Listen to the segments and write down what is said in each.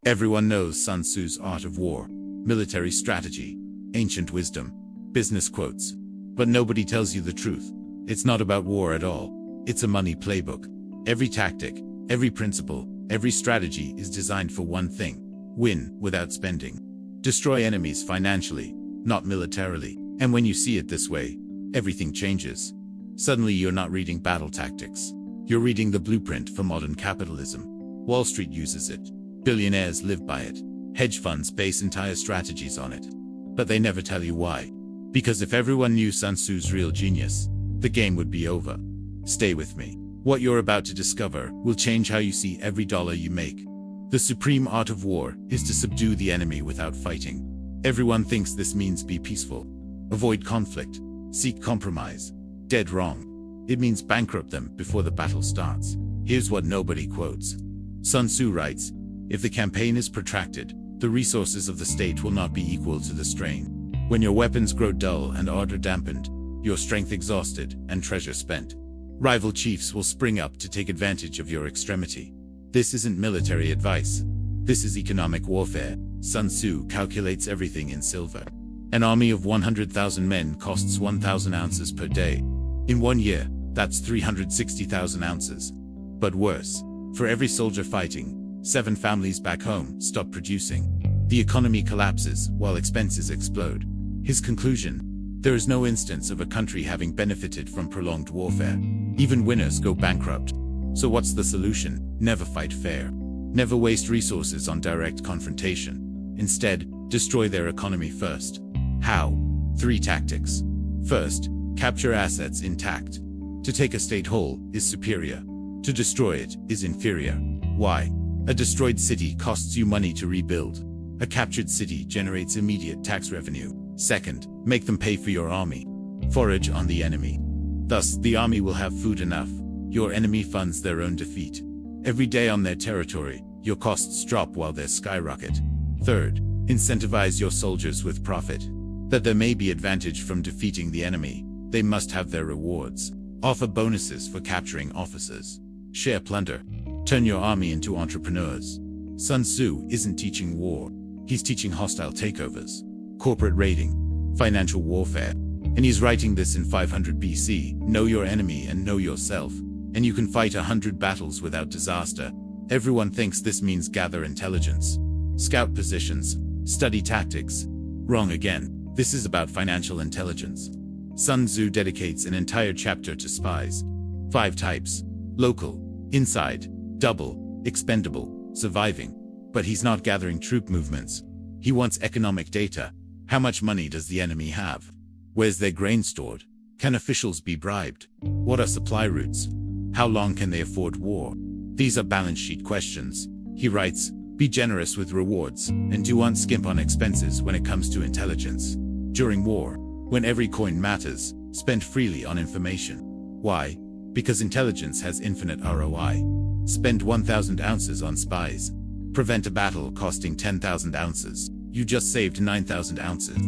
Everyone knows Sun Tzu's art of war, military strategy, ancient wisdom, business quotes. But nobody tells you the truth. It's not about war at all. It's a money playbook. Every tactic, every principle, every strategy is designed for one thing: win without spending. Destroy enemies financially, not militarily. And when you see it this way, everything changes. Suddenly you're not reading battle tactics. You're reading the blueprint for modern capitalism. Wall Street uses it. Billionaires live by it. Hedge funds base entire strategies on it. But they never tell you why. Because if everyone knew Sun Tzu's real genius, the game would be over. Stay with me. What you're about to discover will change how you see every dollar you make. The supreme art of war is to subdue the enemy without fighting. Everyone thinks this means be peaceful. Avoid conflict. Seek compromise. Dead wrong. It means bankrupt them before the battle starts. Here's what nobody quotes. Sun Tzu writes, "If the campaign is protracted, the resources of the state will not be equal to the strain. When your weapons grow dull and ardor dampened, your strength exhausted and treasure spent, rival chiefs will spring up to take advantage of your extremity." This isn't military advice. This is economic warfare. Sun Tzu calculates everything in silver. An army of 100,000 men costs 1,000 ounces per day. In 1 year, that's 360,000 ounces. But worse, for every soldier fighting, 7 families back home stop producing. The economy collapses while expenses explode. His conclusion: there is no instance of a country having benefited from prolonged warfare. Even winners go bankrupt. So what's the solution? Never fight fair. Never waste resources on direct confrontation. Instead, destroy their economy first. How? 3 tactics. First, capture assets intact. To take a state whole is superior. To destroy it is inferior. Why? A destroyed city costs you money to rebuild. A captured city generates immediate tax revenue. Second, make them pay for your army. Forage on the enemy. Thus, the army will have food enough. Your enemy funds their own defeat. Every day on their territory, your costs drop while they skyrocket. Third, incentivize your soldiers with profit. That there may be advantage from defeating the enemy, they must have their rewards. Offer bonuses for capturing officers. Share plunder. Turn your army into entrepreneurs. Sun Tzu isn't teaching war. He's teaching hostile takeovers, corporate raiding, financial warfare. And he's writing this in 500 BC. Know your enemy and know yourself, and you can fight 100 battles without disaster. Everyone thinks this means gather intelligence, scout positions, study tactics. Wrong again. This is about financial intelligence. Sun Tzu dedicates an entire chapter to spies. 5 types: local, inside, double, expendable, surviving. But he's not gathering troop movements. He wants economic data. How much money does the enemy have? Where's their grain stored? Can officials be bribed? What are supply routes? How long can they afford war? These are balance sheet questions. He writes, "Be generous with rewards, and do not skimp on expenses when it comes to intelligence. During war, when every coin matters, spend freely on information." Why? Because intelligence has infinite ROI. Spend 1,000 ounces on spies. Prevent a battle costing 10,000 ounces. You just saved 9,000 ounces.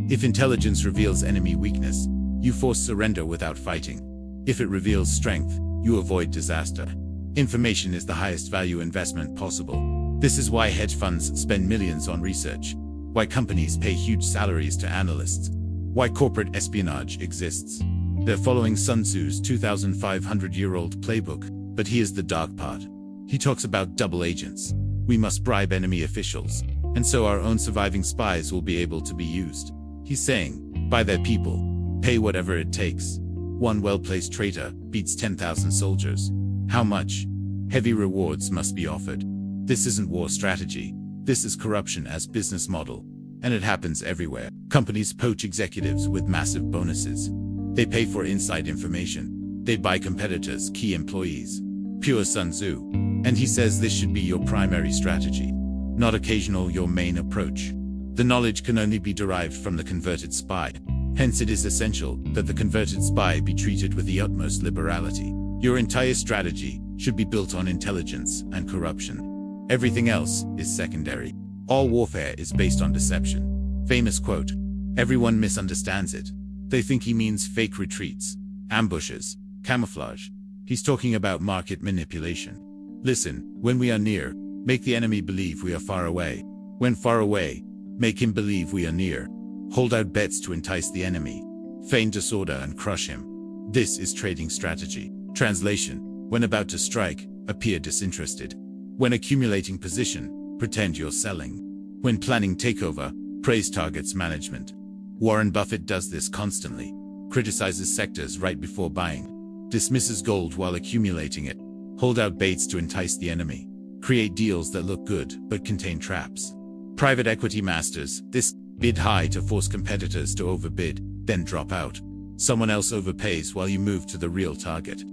If intelligence reveals enemy weakness, you force surrender without fighting. If it reveals strength, you avoid disaster. Information is the highest value investment possible. This is why hedge funds spend millions on research. Why companies pay huge salaries to analysts. Why corporate espionage exists. They're following Sun Tzu's 2,500-year-old playbook, but here's the dark part. He talks about double agents. We must bribe enemy officials, and so our own surviving spies will be able to be used. He's saying, buy their people, pay whatever it takes. One well-placed traitor beats 10,000 soldiers. How much? Heavy rewards must be offered. This isn't war strategy. This is corruption as business model. And it happens everywhere. Companies poach executives with massive bonuses. They pay for inside information. They buy competitors' key employees. Pure Sun Tzu. And he says this should be your primary strategy, not occasional your main approach. The knowledge can only be derived from the converted spy. Hence it is essential that the converted spy be treated with the utmost liberality. Your entire strategy should be built on intelligence and corruption. Everything else is secondary. All warfare is based on deception. Famous quote. Everyone misunderstands it. They think he means fake retreats, ambushes, camouflage. He's talking about market manipulation. Listen, when we are near, Make the enemy believe we are far away. When far away, make him believe we are near. Hold out bets to entice the enemy. Feign disorder and crush him. This is trading strategy. Translation: when about to strike, appear disinterested. When accumulating position, pretend you're selling. When planning takeover, praise targets management. Warren Buffett does this constantly. Criticizes sectors right before buying. Dismisses gold while accumulating it. Hold out baits to entice the enemy. Create deals that look good but contain traps. Private equity masters this: bid high to force competitors to overbid, then drop out. Someone else overpays while you move to the real target.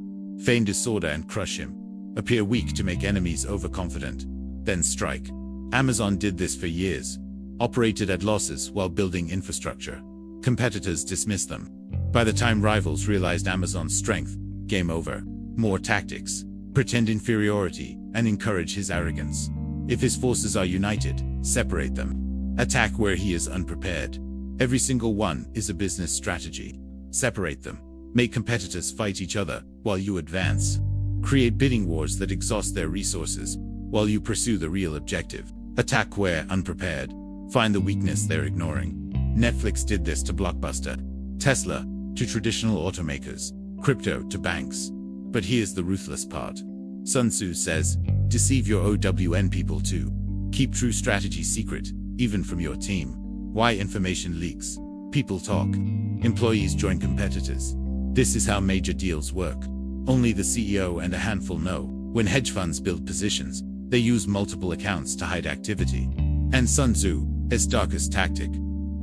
Feign disorder and crush him. Appear weak to make enemies overconfident, then strike. Amazon did this for years. Operated at losses while building infrastructure. Competitors dismissed them. By the time rivals realized Amazon's strength, game over. More tactics. Pretend inferiority and encourage his arrogance. If his forces are united, separate them. Attack where he is unprepared. Every single one is a business strategy. Separate them. Make competitors fight each other while you advance. Create bidding wars that exhaust their resources while you pursue the real objective. Attack where unprepared. Find the weakness they're ignoring. Netflix did this to Blockbuster. Tesla to traditional automakers. Crypto to banks. But here's the ruthless part. Sun Tzu says, deceive your OWN people too. Keep true strategy secret, even from your team. Why information leaks? People talk. Employees join competitors. This is how major deals work. Only the CEO and a handful know. When hedge funds build positions, they use multiple accounts to hide activity. And Sun Tzu's darkest tactic.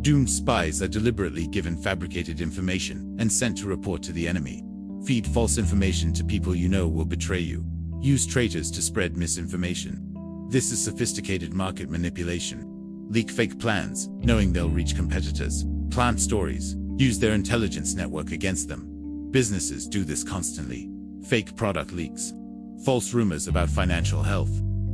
Doomed spies are deliberately given fabricated information and sent to report to the enemy. Feed false information to people you know will betray you. Use traitors to spread misinformation. This is sophisticated market manipulation. Leak fake plans, knowing they'll reach competitors. Plant stories. Use their intelligence network against them. Businesses do this constantly. Fake product leaks. False rumors about financial health.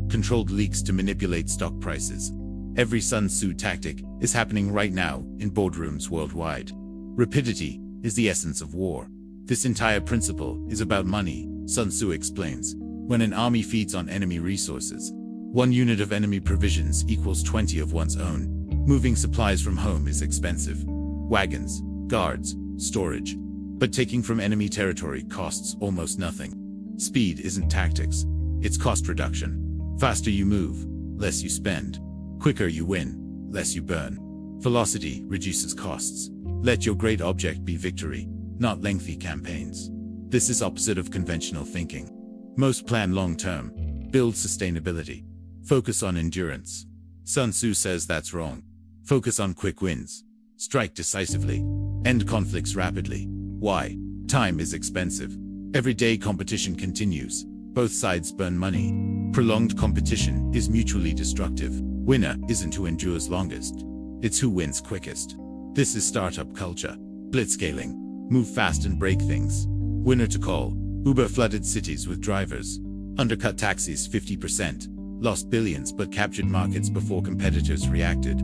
Controlled leaks to manipulate stock prices. Every Sun Tzu tactic is happening right now in boardrooms worldwide. Rapidity is the essence of war. This entire principle is about money, Sun Tzu explains. When an army feeds on enemy resources, 1 unit of enemy provisions equals 20 of one's own. Moving supplies from home is expensive. Wagons, guards, storage. But taking from enemy territory costs almost nothing. Speed isn't tactics, it's cost reduction. Faster you move, less you spend. Quicker you win, less you burn. Velocity reduces costs. Let your great object be victory, not lengthy campaigns. This is opposite of conventional thinking. Most plan long-term, build sustainability. Focus on endurance. Sun Tzu says that's wrong. Focus on quick wins. Strike decisively. End conflicts rapidly. Why? Time is expensive. Everyday competition continues. Both sides burn money. Prolonged competition is mutually destructive. Winner isn't who endures longest. It's who wins quickest. This is startup culture. Blitzscaling. Move fast and break things. Winner to call. Uber flooded cities with drivers. Undercut taxis 50%. Lost billions but captured markets before competitors reacted.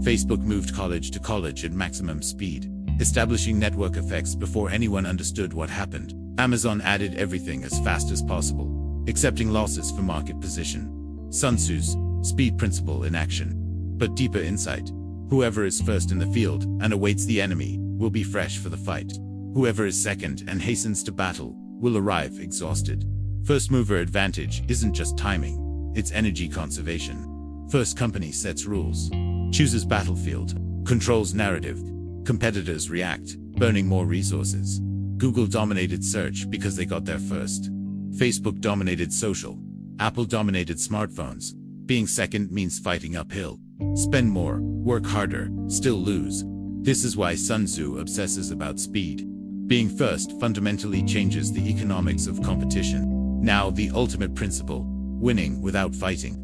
Facebook moved college to college at maximum speed, establishing network effects before anyone understood what happened. Amazon added everything as fast as possible, accepting losses for market position. Sun Tzu's speed principle in action. But deeper insight. Whoever is first in the field and awaits the enemy will be fresh for the fight. Whoever is second and hastens to battle will arrive exhausted. First mover advantage isn't just timing, it's energy conservation. First company sets rules, chooses battlefield, controls narrative. Competitors react, burning more resources. Google dominated search because they got there first. Facebook dominated social. Apple dominated smartphones. Being second means fighting uphill. Spend more, work harder, still lose. This is why Sun Tzu obsesses about speed. Being first fundamentally changes the economics of competition. Now the ultimate principle, winning without fighting.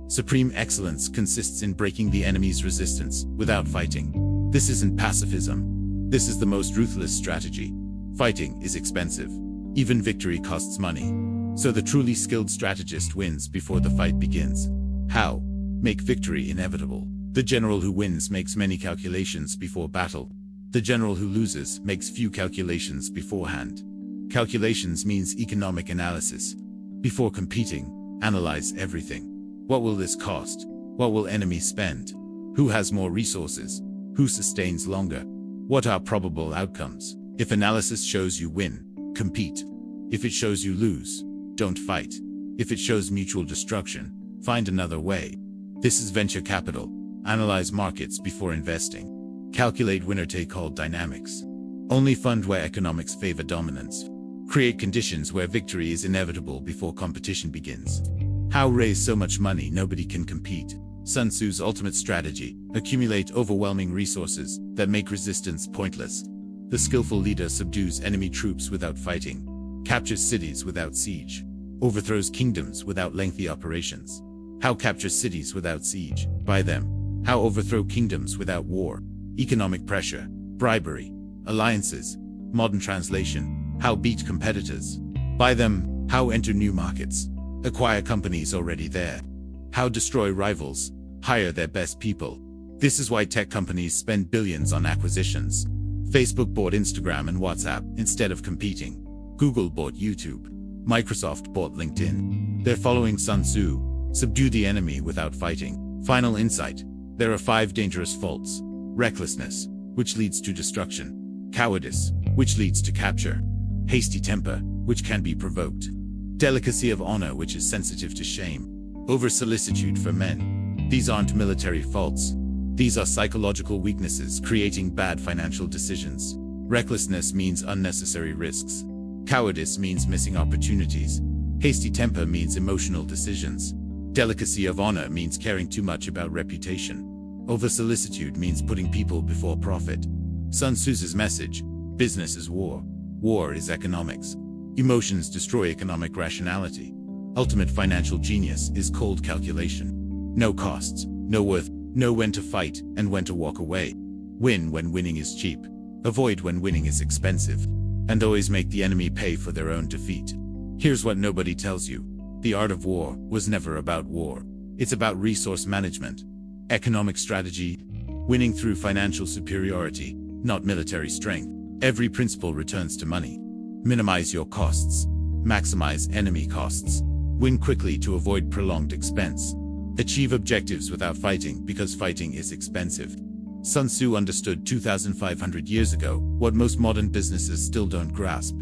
Supreme excellence consists in breaking the enemy's resistance without fighting. This isn't pacifism. This is the most ruthless strategy. Fighting is expensive. Even victory costs money. So the truly skilled strategist wins before the fight begins. How? Make victory inevitable. The general who wins makes many calculations before battle. The general who loses makes few calculations beforehand. Calculations means economic analysis. Before competing, analyze everything. What will this cost? What will enemies spend? Who has more resources? Who sustains longer? What are probable outcomes? If analysis shows you win, compete. If it shows you lose, don't fight. If it shows mutual destruction, find another way. This is venture capital. Analyze markets before investing. Calculate winner-take-all dynamics. Only fund where economics favor dominance. Create conditions where victory is inevitable before competition begins. How raise so much money nobody can compete? Sun Tzu's ultimate strategy: accumulate overwhelming resources that make resistance pointless. The skillful leader subdues enemy troops without fighting, captures cities without siege, overthrows kingdoms without lengthy operations. How capture cities without siege? By them. How overthrow kingdoms without war? Economic pressure, bribery, alliances. Modern translation: how beat competitors? By them. How enter new markets? Acquire companies already there. How destroy rivals? Hire their best people. This is why tech companies spend billions on acquisitions. Facebook bought Instagram and WhatsApp instead of competing. Google bought YouTube. Microsoft bought LinkedIn. They're following Sun Tzu: subdue the enemy without fighting. Final insight: there are 5 dangerous faults. Recklessness, which leads to destruction. Cowardice, which leads to capture. Hasty temper, which can be provoked. Delicacy of honor, which is sensitive to shame. Over-solicitude for men. These aren't military faults. These are psychological weaknesses creating bad financial decisions. Recklessness means unnecessary risks. Cowardice means missing opportunities. Hasty temper means emotional decisions. Delicacy of honor means caring too much about reputation. Over-solicitude means putting people before profit. Sun Tzu's message: business is war. War is economics. Emotions destroy economic rationality. Ultimate financial genius is cold calculation. No costs, no worth, know when to fight and when to walk away. Win when winning is cheap. Avoid when winning is expensive. And always make the enemy pay for their own defeat. Here's what nobody tells you: the art of war was never about war. It's about resource management, economic strategy, winning through financial superiority, not military strength. Every principle returns to money. Minimize your costs. Maximize enemy costs. Win quickly to avoid prolonged expense. Achieve objectives without fighting because fighting is expensive. Sun Tzu understood 2,500 years ago what most modern businesses still don't grasp.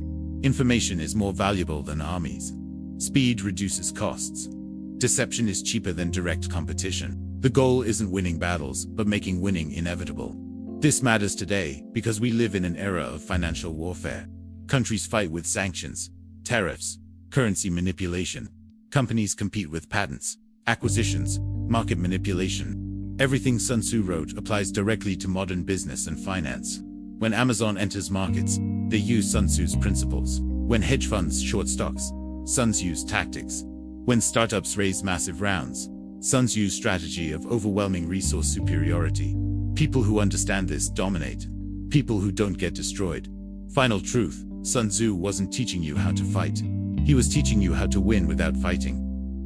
Information is more valuable than armies. Speed reduces costs. Deception is cheaper than direct competition. The goal isn't winning battles, but making winning inevitable. This matters today because we live in an era of financial warfare. Countries fight with sanctions, tariffs, currency manipulation. Companies compete with patents, acquisitions, market manipulation. Everything Sun Tzu wrote applies directly to modern business and finance. When Amazon enters markets, they use Sun Tzu's principles. When hedge funds short stocks, Sun Tzu's tactics. When startups raise massive rounds, Sun Tzu's strategy of overwhelming resource superiority. People who understand this dominate. People who don't get destroyed. Final truth: Sun Tzu wasn't teaching you how to fight. He was teaching you how to win without fighting.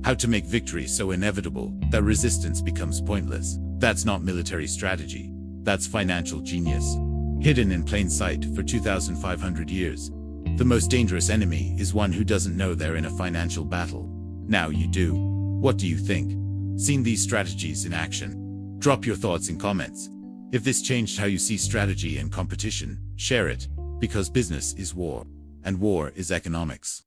How to make victory so inevitable that resistance becomes pointless. That's not military strategy. That's financial genius. Hidden in plain sight for 2,500 years. The most dangerous enemy is one who doesn't know they're in a financial battle. Now you do. What do you think? Seen these strategies in action? Drop your thoughts in comments. If this changed how you see strategy and competition, share it, because business is war, and war is economics.